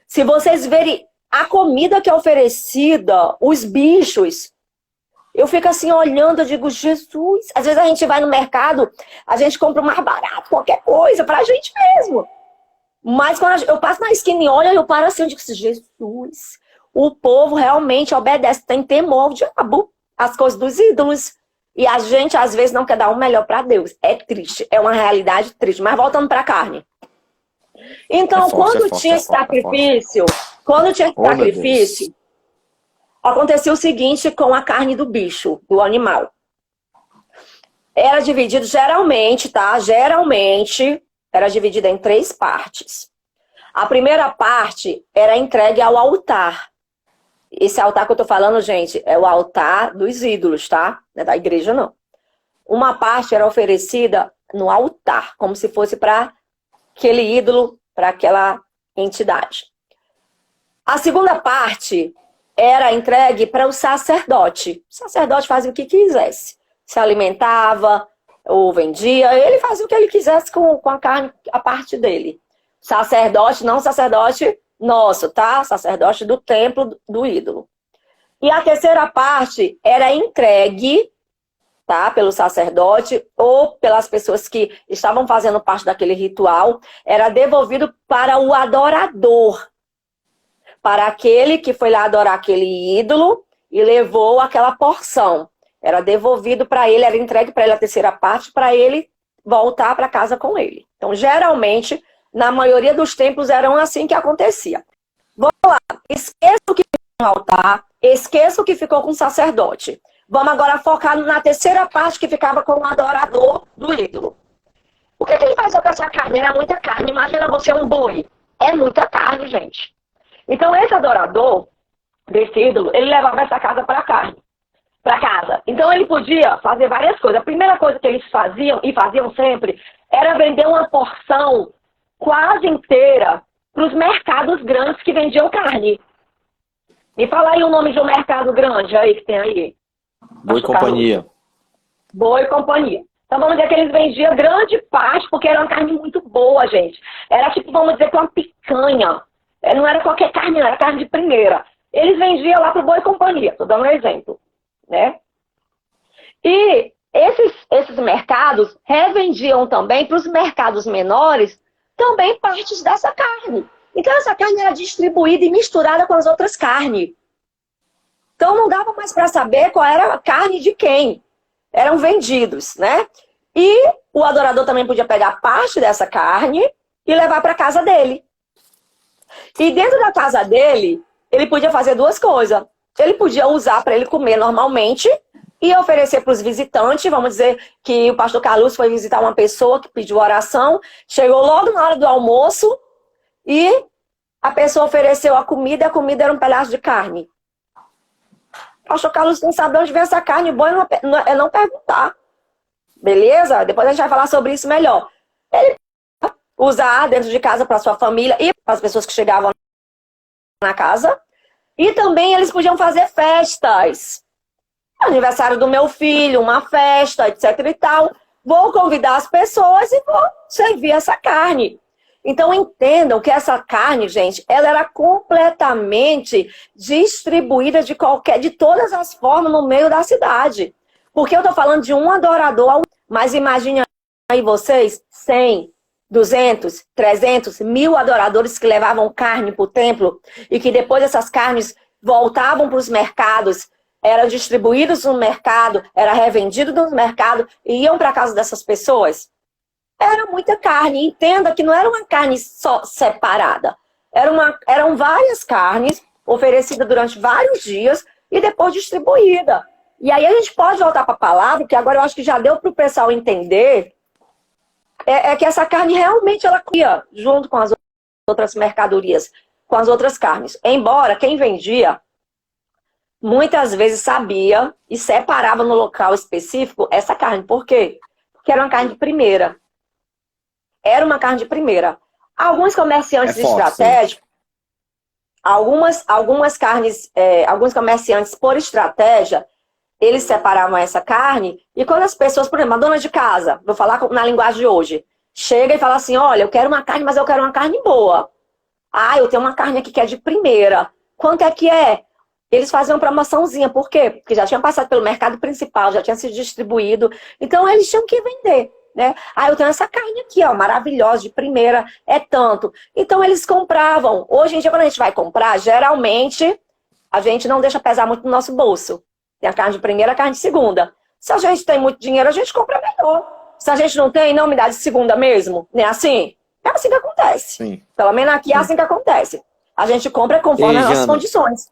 Se vocês verem a comida que é oferecida, os bichos... Eu fico assim olhando, eu digo, Jesus. Às vezes a gente vai no mercado, a gente compra o mais barato, qualquer coisa, pra gente mesmo. Mas quando eu passo na esquina e olho, eu paro assim, eu digo, Jesus, o povo realmente obedece, tem temor ao diabo, as coisas dos ídolos. E a gente, às vezes, não quer dar o melhor pra Deus. É triste, é uma realidade triste. Mas voltando pra carne. Então, quando tinha esse sacrifício, acontecia o seguinte com a carne do bicho, do animal. Era dividido geralmente, tá? Geralmente era dividida em 3 partes. A primeira parte era entregue ao altar. Esse altar que eu tô falando, gente, é o altar dos ídolos, tá? Não é da igreja, não. Uma parte era oferecida no altar, como se fosse para aquele ídolo, para aquela entidade. A segunda parte era entregue para o sacerdote. O sacerdote fazia o que quisesse. Se alimentava ou vendia, ele fazia o que ele quisesse com a carne, a parte dele. Sacerdote, não sacerdote nosso, tá? Sacerdote do templo do ídolo. E a terceira parte era entregue tá? Pelo sacerdote ou pelas pessoas que estavam fazendo parte daquele ritual, era devolvido para o adorador, para aquele que foi lá adorar aquele ídolo e levou aquela porção. Era devolvido para ele, era entregue para ele a terceira parte, para ele voltar para casa com ele. Então, geralmente, na maioria dos templos, eram assim que acontecia. Vamos lá, esqueça o que ficou no altar, esqueça o que ficou com o sacerdote. Vamos agora focar na terceira parte que ficava com o adorador do ídolo. O que ele fazia com essa carne? Era muita carne. Imagina você um boi. É muita carne, gente. Então, esse adorador desse ídolo, ele levava essa casa para casa. Então, ele podia fazer várias coisas. A primeira coisa que eles faziam, e faziam sempre, era vender uma porção quase inteira para os mercados grandes que vendiam carne. Me fala aí o nome de um mercado grande aí que tem aí. Boi Companhia. Boi Companhia. Então, vamos dizer que eles vendiam grande parte, porque era uma carne muito boa, gente. Era tipo, vamos dizer, que uma picanha. Não era qualquer carne, não, era carne de primeira. Eles vendiam lá para o Boi Companhia, estou dando um exemplo, né? E esses mercados revendiam também para os mercados menores também partes dessa carne. Então, essa carne era distribuída e misturada com as outras carnes. Então, não dava mais para saber qual era a carne de quem. Eram vendidos, né? E o adorador também podia pegar parte dessa carne e levar para casa dele. E dentro da casa dele, ele podia fazer duas coisas. Ele podia usar para ele comer normalmente e oferecer para os visitantes. Vamos dizer que o pastor Carlos foi visitar uma pessoa que pediu oração, chegou logo na hora do almoço e a pessoa ofereceu a comida e a comida era um pedaço de carne. O pastor Carlos não sabe de onde vem essa carne, bom é não perguntar. Beleza? Depois a gente vai falar sobre isso melhor. Ele usar dentro de casa para sua família e para as pessoas que chegavam na casa. E também eles podiam fazer festas. Aniversário do meu filho, uma festa, etc e tal. Vou convidar as pessoas e vou servir essa carne. Então entendam que essa carne, gente, ela era completamente distribuída de todas as formas no meio da cidade. Porque eu estou falando de um adorador, mas imagine aí vocês, 100, 200, 300, 1000 adoradores que levavam carne para o templo e que depois essas carnes voltavam para os mercados, eram distribuídos no mercado, era revendido no mercado e iam para casa dessas pessoas. Era muita carne. Entenda que não era uma carne só separada. Eram várias carnes oferecidas durante vários dias e depois distribuída. E aí a gente pode voltar para a palavra, que agora eu acho que já deu para o pessoal entender, que essa carne realmente ela ia junto com as outras mercadorias, com as outras carnes. Embora quem vendia muitas vezes sabia e separava no local específico essa carne. Por quê? Porque era uma carne de primeira. Era uma carne de primeira. Alguns comerciantes estratégicos, alguns comerciantes por estratégia, eles separavam essa carne e quando as pessoas, por exemplo, a dona de casa, vou falar na linguagem de hoje, chega e fala assim, olha, eu quero uma carne, mas eu quero uma carne boa. Ah, eu tenho uma carne aqui que é de primeira. Quanto é que é? Eles faziam uma promoçãozinha. Por quê? Porque já tinham passado pelo mercado principal, já tinha sido distribuído. Então, eles tinham que vender, né? Ah, eu tenho essa carne aqui, ó, maravilhosa, de primeira, é tanto. Então, eles compravam. Hoje em dia, quando a gente vai comprar, geralmente, a gente não deixa pesar muito no nosso bolso. Tem a carne de primeira, a carne de segunda. Se a gente tem muito dinheiro, a gente compra melhor. Se a gente não tem, não me dá de segunda mesmo. Não é assim? É assim que acontece. Sim. Pelo menos aqui é assim que acontece. A gente compra conforme as nossas condições.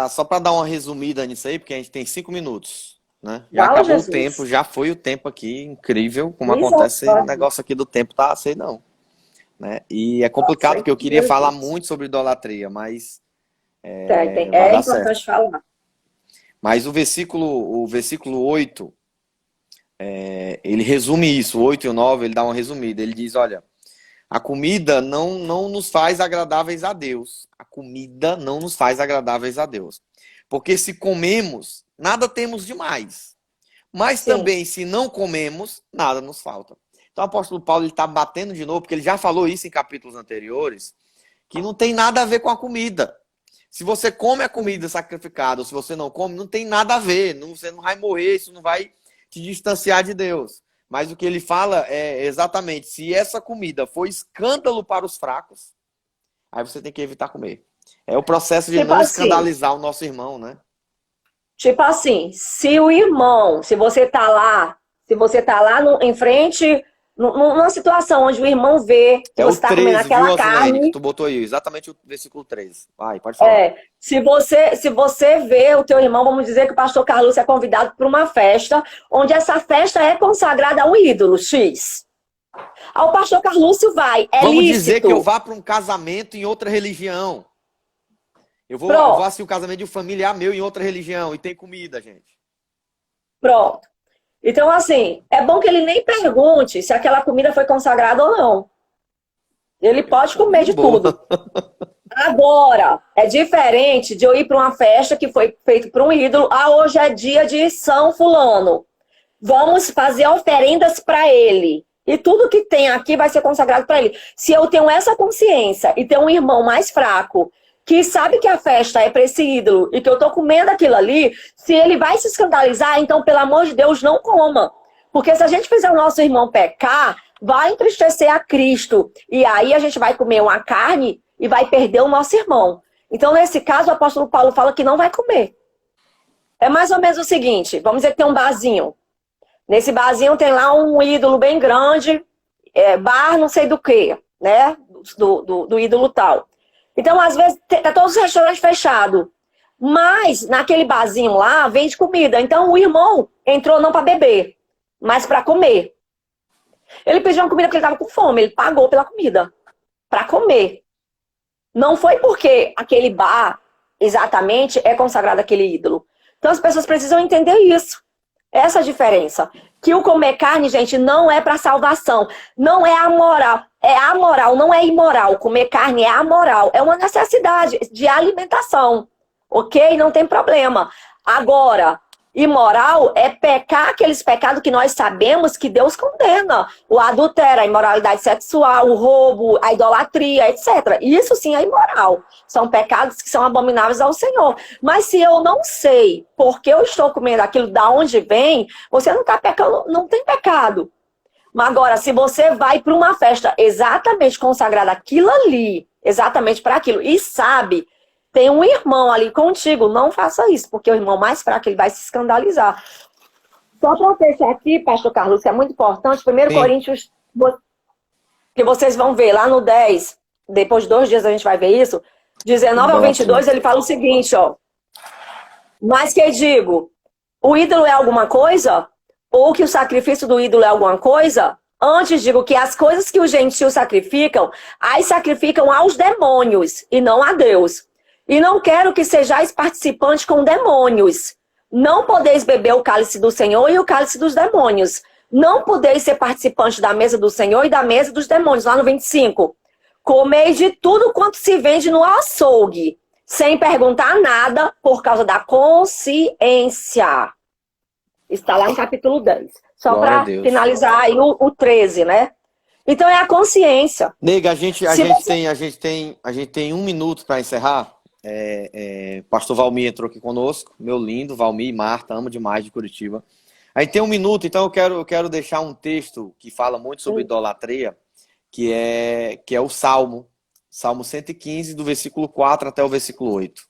Só para dar uma resumida nisso aí, porque a gente tem 5 minutos. Né? Já acabou Jesus. O tempo, já foi o tempo aqui. Incrível como acontece. O negócio aqui do tempo tá assim, não. Né? E é complicado, porque eu queria falar muito sobre idolatria, mas... É importante falar. Mas o versículo 8, ele resume isso. O 8 e o 9, ele dá uma resumida. Ele diz, olha, a comida não nos faz agradáveis a Deus. A comida não nos faz agradáveis a Deus. Porque se comemos, nada temos demais. Mas Sim. também, se não comemos, nada nos falta. Então o apóstolo Paulo está batendo de novo, porque ele já falou isso em capítulos anteriores, que não tem nada a ver com a comida. Se você come a comida sacrificada ou se você não come, não tem nada a ver. Você não vai morrer, isso não vai te distanciar de Deus. Mas o que ele fala é exatamente, se essa comida for escândalo para os fracos, aí você tem que evitar comer. É o processo de Tipo não assim, escandalizar o nosso irmão, né? tipo assim, se o irmão, se você tá lá em frente, numa situação onde o irmão vê que É o você está comendo 13, viu, aquela Osilene, que carne, tu botou aí, exatamente o versículo 13. Vai, pode falar. se você vê o teu irmão, vamos dizer que o pastor Carlos é convidado para uma festa, onde essa festa é consagrada a um ídolo X. Aí o pastor Carlúcio vai, é Vamos dizer que eu lícito. vá para um casamento em outra religião. Eu vou Pronto, assim, um casamento de um familiar meu em outra religião e tem comida, gente. pronto. Então, assim, é bom que ele nem pergunte se aquela comida foi consagrada ou não. Ele Eu pode como comer de de boa. tudo. Agora, é diferente de eu ir para uma festa que foi feita para um ídolo. Ah, hoje é dia de São Fulano. Vamos fazer oferendas para ele. E tudo que tem aqui vai ser consagrado para ele. Se eu tenho essa consciência e tenho um irmão mais fraco que sabe que a festa é para esse ídolo e que eu estou comendo aquilo ali, se ele vai se escandalizar, então, pelo amor de Deus, não coma. Porque se a gente fizer o nosso irmão pecar, vai entristecer a Cristo. E aí a gente vai comer uma carne e vai perder o nosso irmão. Então, nesse caso, o apóstolo Paulo fala que não vai comer. É mais ou menos o seguinte, vamos dizer que tem um barzinho. Nesse barzinho tem lá um ídolo bem grande, bar não sei do que, né? Do ídolo tal. Então, às vezes, tá todos os restaurantes fechados. Mas, naquele barzinho lá, vende comida. Então, o irmão entrou não para beber, mas para comer. Ele pediu uma comida porque ele estava com fome. Ele pagou pela comida. Para comer. Não foi porque aquele bar, exatamente, é consagrado àquele ídolo. Então, as pessoas precisam entender isso. Essa diferença. Que o comer carne, gente, não é para salvação. Não é amoral. É amoral, não é imoral. Comer carne é amoral. É uma necessidade de alimentação. Ok? Não tem problema. Agora, imoral é pecar aqueles pecados que nós sabemos que Deus condena. O adultério, a imoralidade sexual, o roubo, a idolatria, etc. Isso sim é imoral. São pecados que são abomináveis ao Senhor. Mas se eu não sei porque eu estou comendo aquilo, da onde vem, você não está pecando, não tem pecado. Mas agora, se você vai para uma festa exatamente consagrada aquilo ali, exatamente para aquilo, e sabe, tem um irmão ali contigo, não faça isso, porque o irmão mais fraco, ele vai se escandalizar. Só para fechar aqui, pastor Carlos, que é muito importante, 1 Sim. Coríntios, que vocês vão ver lá no 10, depois de 2 dias a gente vai ver isso, 19 ao 22, ele fala o seguinte, ó. Mas que digo, o ídolo é alguma coisa? Ou que o sacrifício do ídolo é alguma coisa? Antes digo que as coisas que os gentios sacrificam, as sacrificam aos demônios e não a Deus. E não quero que sejais participantes com demônios. Não podeis beber o cálice do Senhor e o cálice dos demônios. Não podeis ser participantes da mesa do Senhor e da mesa dos demônios. Lá no 25. Comei de tudo quanto se vende no açougue, sem perguntar nada por causa da consciência. Está lá no capítulo 10. Só para finalizar aí o 13, né? Então é a consciência. Nega, a gente tem 1 minuto para encerrar. Pastor Valmir entrou aqui conosco, meu lindo Valmir e Marta, amo demais, de Curitiba. A gente tem 1 minuto, então eu quero deixar um texto que fala muito sobre idolatria, que é o Salmo 115, do versículo 4 até o versículo 8,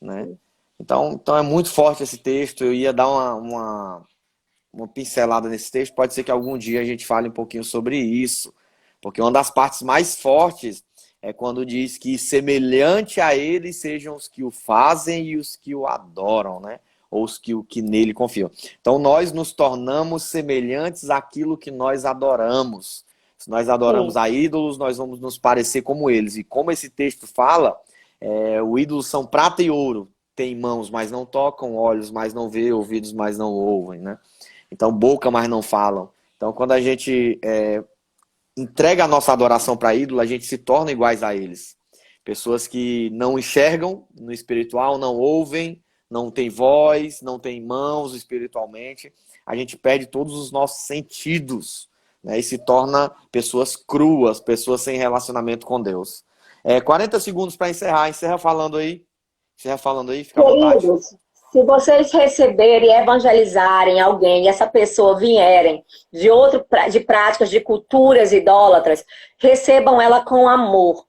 né? Então é muito forte esse texto. Eu ia dar uma pincelada nesse texto. Pode ser que algum dia a gente fale um pouquinho sobre isso, porque uma das partes mais fortes é quando diz que semelhante a ele sejam os que o fazem e os que o adoram, né? Ou os que nele confiam. Então nós nos tornamos semelhantes àquilo que nós adoramos. Se nós adoramos a ídolos, nós vamos nos parecer como eles. E como esse texto fala, o ídolos são prata e ouro. Tem mãos, mas não tocam, olhos, mas não vê, ouvidos, mas não ouvem, né? Então, boca, mas não falam. Então, quando a gente entrega a nossa adoração para ídolo, a gente se torna iguais a eles. Pessoas que não enxergam no espiritual, não ouvem, não têm voz, não têm mãos espiritualmente. A gente perde todos os nossos sentidos, né? E se torna pessoas cruas, pessoas sem relacionamento com Deus. 40 segundos para encerrar. Encerra falando aí, fica à vontade. Se vocês receberem e evangelizarem alguém e essa pessoa vierem de práticas de culturas idólatras, recebam ela com amor.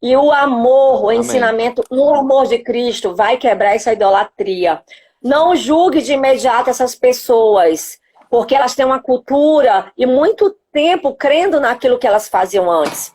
E o amor, o Amém. ensinamento no amor de Cristo vai quebrar essa idolatria. Não julgue de imediato essas pessoas, porque elas têm uma cultura e muito tempo crendo naquilo que elas faziam antes.